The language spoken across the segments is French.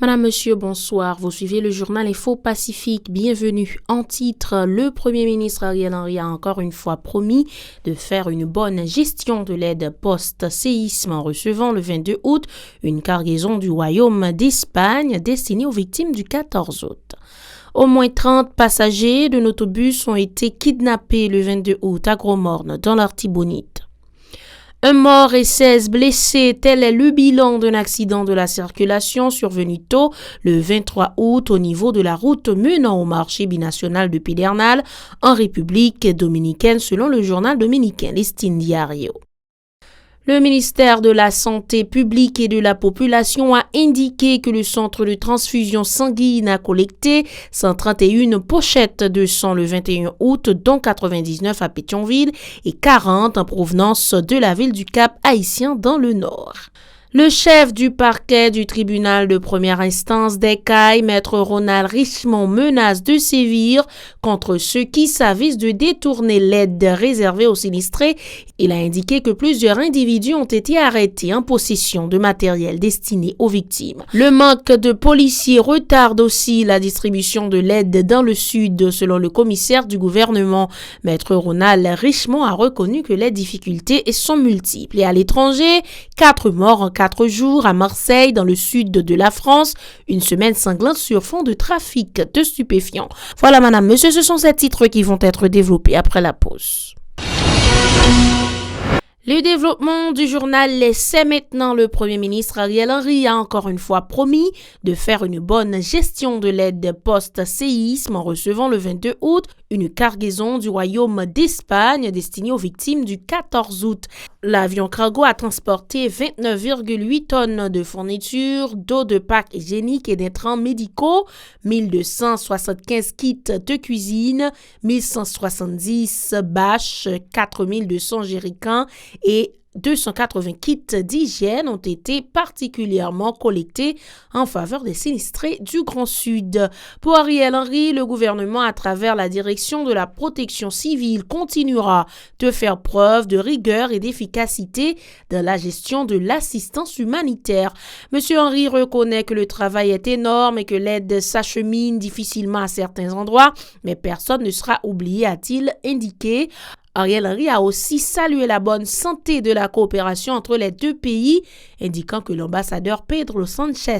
Madame, Monsieur, bonsoir. Vous suivez le journal Info Pacifique. Bienvenue. En titre, le Premier ministre Ariel Henry a encore une fois promis de faire une bonne gestion de l'aide post-séisme en recevant le 22 août une cargaison du Royaume d'Espagne destinée aux victimes du 14 août. Au moins 30 passagers d'un autobus ont été kidnappés le 22 août à Gros-Morne, dans l'Artibonite. Un mort et 16 blessés, tel est le bilan d'un accident de la circulation survenu tôt le 23 août au niveau de la route menant au marché binational de Pedernales en République dominicaine selon le journal dominicain Listín Diario. Le ministère de la Santé publique et de la Population a indiqué que le centre de transfusion sanguine a collecté 131 pochettes de sang le 21 août, dont 99 à Pétionville et 40 en provenance de la ville du Cap-Haïtien dans le Nord. Le chef du parquet du tribunal de première instance d'Écailles, maître Ronald Richemont, menace de sévir contre ceux qui s'avisent de détourner l'aide réservée aux sinistrés. Il a indiqué que plusieurs individus ont été arrêtés en possession de matériel destiné aux victimes. Le manque de policiers retarde aussi la distribution de l'aide dans le sud, selon le commissaire du gouvernement. Maître Ronald Richemont a reconnu que les difficultés sont multiples. Et à l'étranger, 4 morts en 4 jours à Marseille, dans le sud de la France, une semaine sanglante sur fond de trafic de stupéfiants. Voilà, madame, monsieur, ce sont ces titres qui vont être développés après la pause. Le développement du journal laissait maintenant. Le Premier ministre Ariel Henry a encore une fois promis de faire une bonne gestion de l'aide post-séisme en recevant le 22 août une cargaison du Royaume d'Espagne destinée aux victimes du 14 août. L'avion cargo a transporté 29,8 tonnes de fournitures, d'eau de packs hygiéniques et d'intrants médicaux, 1275 kits de cuisine, 1170 bâches, 4200 jerrycans et 280 kits d'hygiène ont été particulièrement collectés en faveur des sinistrés du Grand Sud. Pour Ariel Henry, le gouvernement, à travers la direction de la protection civile, continuera de faire preuve de rigueur et d'efficacité dans la gestion de l'assistance humanitaire. Monsieur Henry reconnaît que le travail est énorme et que l'aide s'achemine difficilement à certains endroits, mais personne ne sera oublié, a-t-il indiqué. Ariel Henry a aussi salué la bonne santé de la coopération entre les deux pays, indiquant que l'ambassadeur Pedro Sanchez,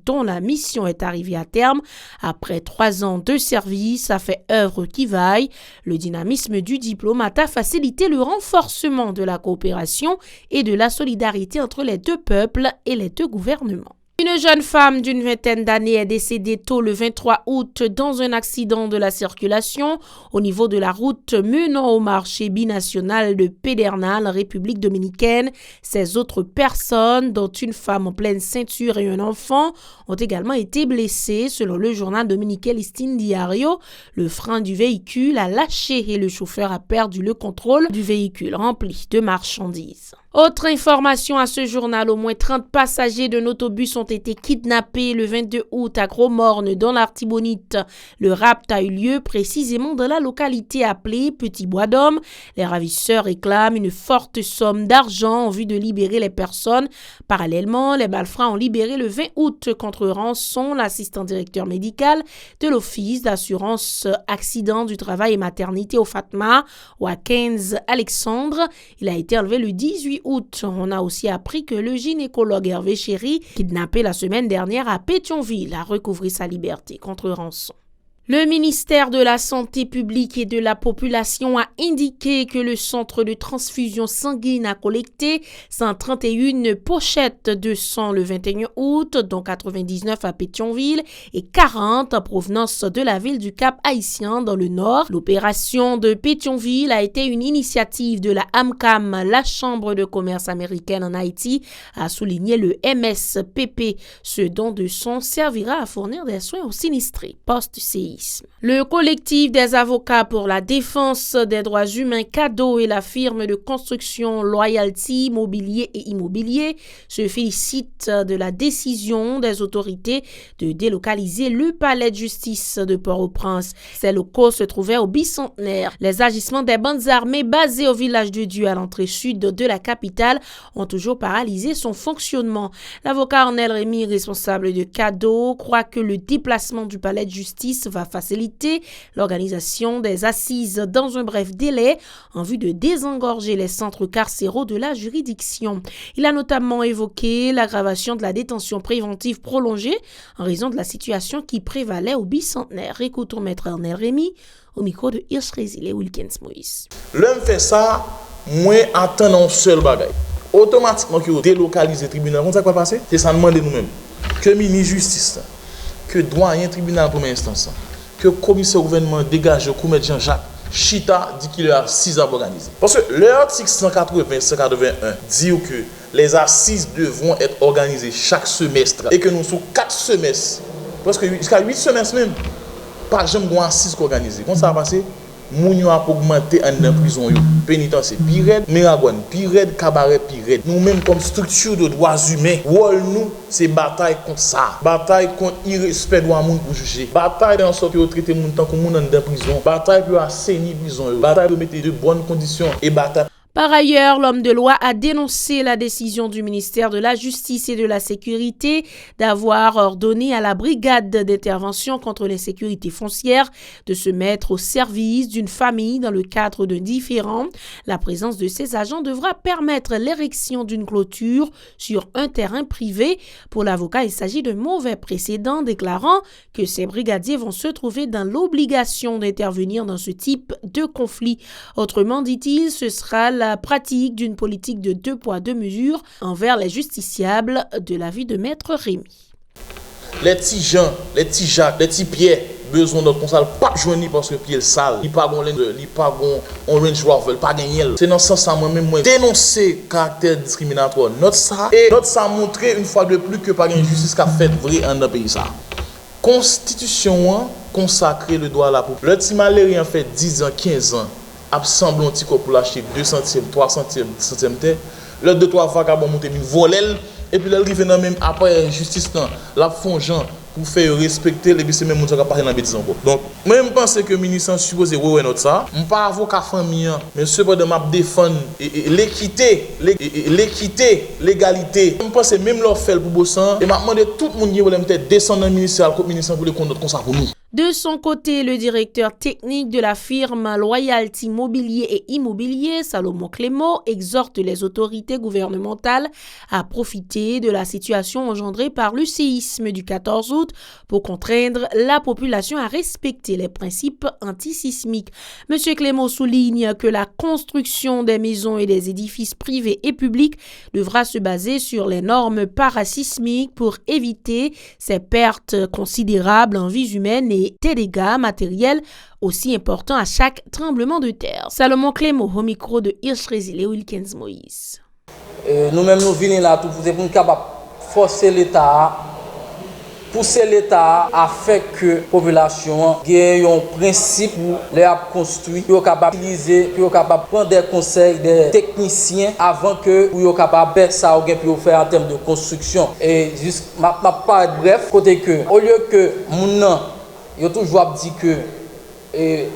dont la mission est arrivée à terme après 3 ans de service, a fait œuvre qui vaille. Le dynamisme du diplomate a facilité le renforcement de la coopération et de la solidarité entre les deux peuples et les deux gouvernements. Une jeune femme d'une vingtaine d'années est décédée tôt le 23 août dans un accident de la circulation au niveau de la route menant au marché binational de Pedernales, République dominicaine. 16 autres personnes, dont une femme en pleine ceinture et un enfant, ont également été blessées. Selon le journal dominicain Listín Diario, le frein du véhicule a lâché et le chauffeur a perdu le contrôle du véhicule rempli de marchandises. Autre information à ce journal, au moins 30 passagers d'un autobus ont été kidnappés le 22 août à Gros-Morne dans l'Artibonite. Le rapt a eu lieu précisément dans la localité appelée Petit Bois d'Homme. Les ravisseurs réclament une forte somme d'argent en vue de libérer les personnes. Parallèlement, les malfrats ont libéré le 20 août contre rançon l'assistant directeur médical de l'Office d'assurance accident du travail et maternité au Fatma, Watkins Alexandre. Il a été enlevé le 18 août. On a aussi appris que le gynécologue Hervé Chéry, kidnappé la semaine dernière à Pétionville, a recouvré sa liberté contre rançon. Le ministère de la Santé publique et de la Population a indiqué que le centre de transfusion sanguine a collecté 131 pochettes de sang le 21 août, dont 99 à Pétionville et 40 en provenance de la ville du Cap-Haïtien dans le Nord. L'opération de Pétionville a été une initiative de la AMCAM, la Chambre de commerce américaine en Haïti, a souligné le MSPP. Ce don de sang servira à fournir des soins aux sinistrés post-CI. séisme. Le collectif des avocats pour la défense des droits humains CADO et la firme de construction Loyalty Mobilier et Immobilier se félicitent de la décision des autorités de délocaliser le palais de justice de Port-au-Prince. Ces locaux se trouvaient au Bicentenaire. Les agissements des bandes armées basées au village de Dieu à l'entrée sud de la capitale ont toujours paralysé son fonctionnement. L'avocat Arnel Rémy, responsable de CADO, croit que le déplacement du palais de justice va faciliter l'organisation des assises dans un bref délai en vue de désengorger les centres carcéraux de la juridiction. Il a notamment évoqué l'aggravation de la détention préventive prolongée en raison de la situation qui prévalait au Bicentenaire. Écoutons maître Arnel Rémy au micro de Hirsch Résil et Wilkins Moïse. L'homme fait ça, moins attendant un seul bagage. Automatiquement, que délocaliser le tribunal, comment ça va passer? C'est ça demander nous-mêmes. Que le ministre de justice, que doyen tribunal pour instance, que le commissaire au gouvernement dégage le commettre Jean-Jacques Chita dit qu'il y a 6 ans organisés. Parce que l'article 180-181 dit que les assises devront être organisées chaque semestre et que nous sommes 4 semestres, parce que jusqu'à 8 semestres même, pas jamais une assise organisée. Comment ça va passer? Moun a augmenté en prison pénitentiaire pire, Miragouane pire, cabaret pire. Nous-mêmes comme structure de droits humains, nous c'est bataille contre ça, bataille contre irrespect de moun pour juger, bataille en sorte de traiter moun tant que moun en prison, bataille pour assainir prison, bataille pour mettre de bonnes conditions et bataille. Par ailleurs, l'homme de loi a dénoncé la décision du ministère de la Justice et de la Sécurité d'avoir ordonné à la brigade d'intervention contre l'insécurité foncière de se mettre au service d'une famille dans le cadre d'un différend. La présence de ces agents devra permettre l'érection d'une clôture sur un terrain privé. Pour l'avocat, il s'agit de mauvais précédents, déclarant que ces brigadiers vont se trouver dans l'obligation d'intervenir dans ce type de conflit. Autrement, dit-il, ce sera la pratique d'une politique de 2 poids 2 mesures envers les justiciables, de l'avis de maître Rémy. Les petits Jean, les petits Jacques, les petits Pierre, besoin de console, pas joindre parce que pied sale, il pas gon il pas gon on Range Rover, pas gagner. C'est dans ce sens ça moi-même moi dénoncer caractère discriminatoire. Notre ça et notre ça montrer une fois de plus que pas une justice qu'a fait vrai en dans pays ça. Constitution consacrer le droit à la population. Le petit malérien fait 10 ans, 15 ans. Absemblant petit pour l'acheter 2 centimes, 3 centimes, 10 centimes. Le 2-3 vagabonds montent une volelle et puis là il arrive même après justice la font gens pour faire respecter les c'est même monde qui va passer dans bêtise encore. Donc moi je pense que le ministre supposé ouais notre ça. Je pas avocat famille mais cependant m'a défendre l'équité, l'égalité. Je pense même leur faire pour bossan et m'a demandé tout le monde qui veut peut-être descendre dans le ministère pour le compte comme ça pour nous. De son côté, le directeur technique de la firme Loyalty Mobilier et Immobilier, Salomon Clément, exhorte les autorités gouvernementales à profiter de la situation engendrée par le séisme du 14 août pour contraindre la population à respecter les principes antisismiques. Monsieur Clément souligne que la construction des maisons et des édifices privés et publics devra se baser sur les normes parasismiques pour éviter ces pertes considérables en vies humaines et des dégâts matériels aussi importants à chaque tremblement de terre. Salomon Clément au micro de Hirsch Résil et Wilkins Moïse. Nous-mêmes nous venons là pour nous capables forcer l'État, pousser l'État à faire que la population ait un principe pour les construire, pour capable utiliser, pour capable prendre des conseils des techniciens avant que pour capable faire ça ou pour faire en termes de construction. Et juste ma part bref côté que au lieu que mon il y a toujours dit que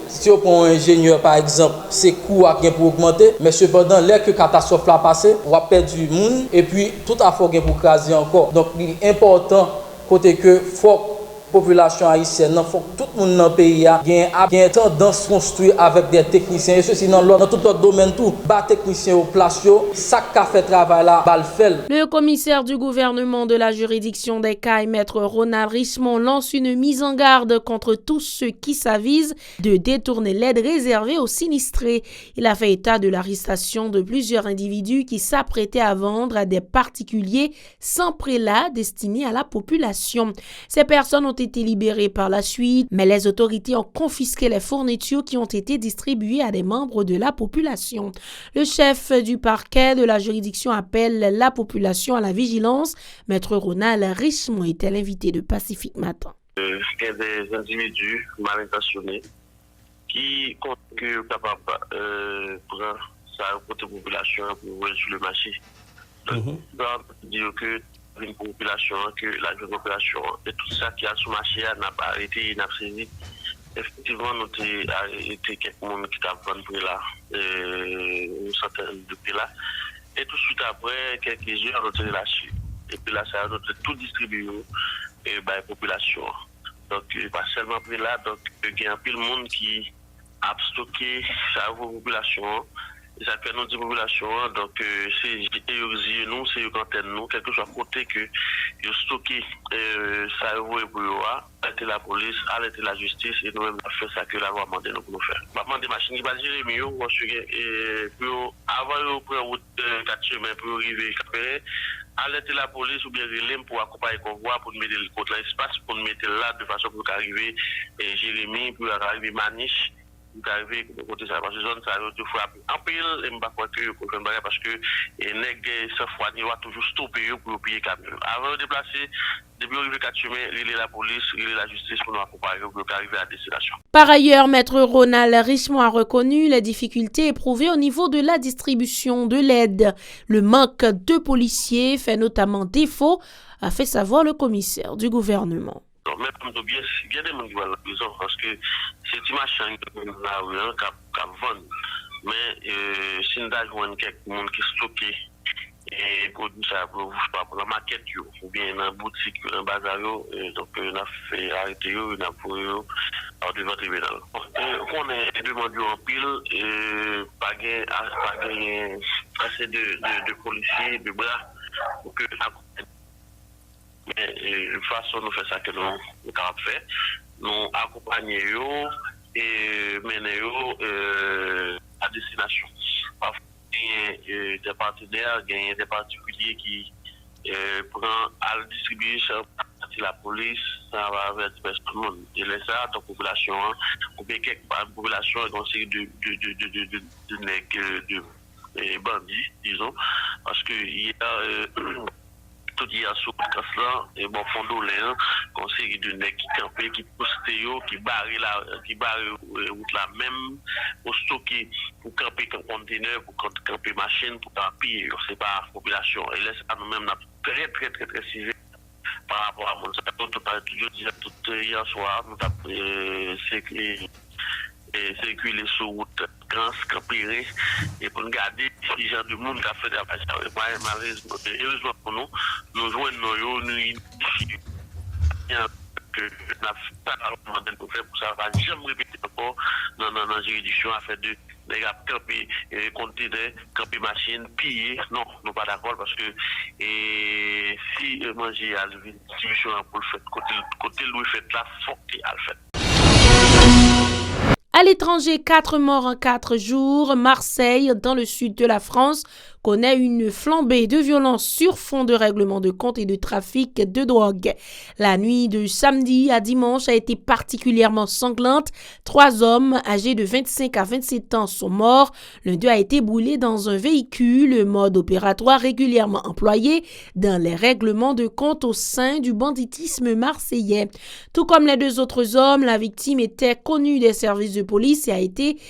si on prend un ingénieur par exemple, c'est coût à pour augmenter, mais cependant, dès que la catastrophe a passé, on va perdre du monde et puis tout à fait pour craser encore. Donc, il est important côté que faut population haïtienne, faut que tout le monde dans le pays ait tendance à construire avec des techniciens. Et ceci dans tout autre domaine, tout, bas technicien au place, ça qui a fait travail là, le fait. Le commissaire du gouvernement de la juridiction des Cayes, maître Ronald Richemont, lance une mise en garde contre tous ceux qui s'avisent de détourner l'aide réservée aux sinistrés. Il a fait état de l'arrestation de plusieurs individus qui s'apprêtaient à vendre à des particuliers sans prélat destiné à la population. Ces personnes ont été libérés par la suite, mais les autorités ont confisqué les fournitures qui ont été distribuées à des membres de la population. Le chef du parquet de la juridiction appelle la population à la vigilance. Maître Ronald Richemont était l'invité de Pacifique Matin. il y a des individus mal intentionnés qui comptent que capable prendre sa population pour jouer sur le marché. Donc, dire que une population, que la jeune population et tout ça qui a sur le marché n'a pas arrêté, n'a pas saisi. Effectivement, nous avons arrêté quelqu'un qui t'a vendu là, une centaine de pays là. Et tout de suite après, quelques heures, nous avons lâché. Et puis là, ça a tout distribué la population. Donc, pas seulement pris là, donc il y a un peu de monde qui a stocké sa population. Et ça fait notre population, donc c'est nous, c'est nous, quel que soit côté que ils stocké ça pour arrêter la police, arrêter la justice et nous-mêmes faire ça que la loi demande nous pour nous faire. Pas demander machine qui va gérer mieux parce que pour avoir au prendre 4 chemins pour arriver arrêter la police ou bien relais pour accompagner le convoi pour mettre le contre l'espace pour nous mettre là de façon pour arriver Jérémy pour arriver Maniche arriver côté ça parce que zone ça deux fois en pile et me pas croire que parce que nèg sans foi ni va toujours stopper pour payer camion avant de déplacer depuis arriver 4 chemins la police la justice pour nous accompagner pour arriver à destination. Par ailleurs, maître Ronald Richemont a reconnu les difficultés éprouvées au niveau de la distribution de l'aide. Le manque de policiers fait notamment défaut, a fait savoir le commissaire du gouvernement. Même bien des gens qui vont à la prison parce que c'est une machine qui vend. Mais si nous avons quelqu'un qui stocké et produit ça pour la maquette ou bien dans la boutique, dans le bazar, donc on a fait arrêter, on a pour devant le tribunal. On a demandé en pile, pas assez de policiers, de bras pour que mais de façon nous faire ça que nous avons fait, nous accompagnons et menons à destination. Parfois, il y a des partenaires, il y a des particuliers qui prennent à la distribution la police, ça va avec tout le monde. Et là, ça, la population, ou bien quelque population est conseillée de bandits, disons, parce qu'il y a tout hier sur le là et bon fond d'olé conseil de nèg qui camper qui poster qui barre route là même pour stocker pour camper conteneur pour camper machine pour piller c'est pas la population et laisse à nous même très civique par rapport à mon ça toujours dire tout hier soir nous circuler sur route campéré et pour regarder si genre de monde qui a fait des affaires malheureusement heureusement pour nous joignons nous que n'a pas demandé pour faire pour ça va jamais répéter encore dans juridiction à faire de les gars camper conteneur camper machine piller non nous pas d'accord parce que si manger à la distribution pour le fait côté louis fait là faut qu'il a le fait. À l'étranger, 4 morts en 4 jours. Marseille, dans le sud de la France, connaît une flambée de violence sur fond de règlement de compte et de trafic de drogue. La nuit de samedi à dimanche a été particulièrement sanglante. 3 hommes âgés de 25 à 27 ans sont morts. L'un d'eux a été brûlé dans un véhicule, mode opératoire régulièrement employé dans les règlements de compte au sein du banditisme marseillais. Tout comme les 2 autres hommes, la victime était connue des services de police et a été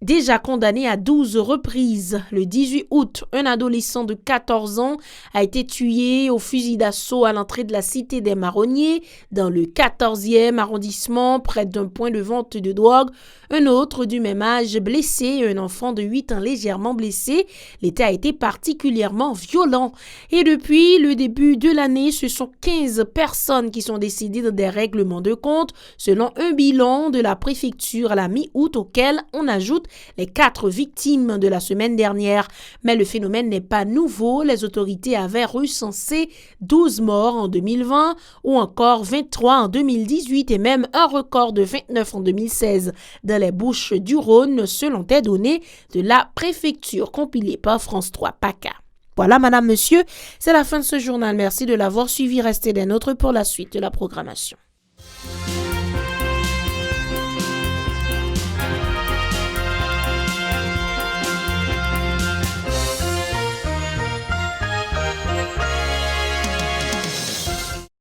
déjà condamné à 12 reprises. Le 18 août, un adolescent de 14 ans a été tué au fusil d'assaut à l'entrée de la cité des Marronniers, dans le 14e arrondissement, près d'un point de vente de drogue. Un autre du même âge blessé, un enfant de 8 ans légèrement blessé. L'été a été particulièrement violent. Et depuis le début de l'année, ce sont 15 personnes qui sont décédées dans des règlements de compte, selon un bilan de la préfecture à la mi-août, auquel on ajoute les 4 victimes de la semaine dernière. Mais le phénomène n'est pas nouveau. Les autorités avaient recensé 12 morts en 2020 ou encore 23 en 2018 et même un record de 29 en 2016 dans les Bouches du Rhône selon des données de la préfecture compilées par France 3 PACA. Voilà, madame, monsieur, c'est la fin de ce journal. Merci de l'avoir suivi. Restez des nôtres pour la suite de la programmation.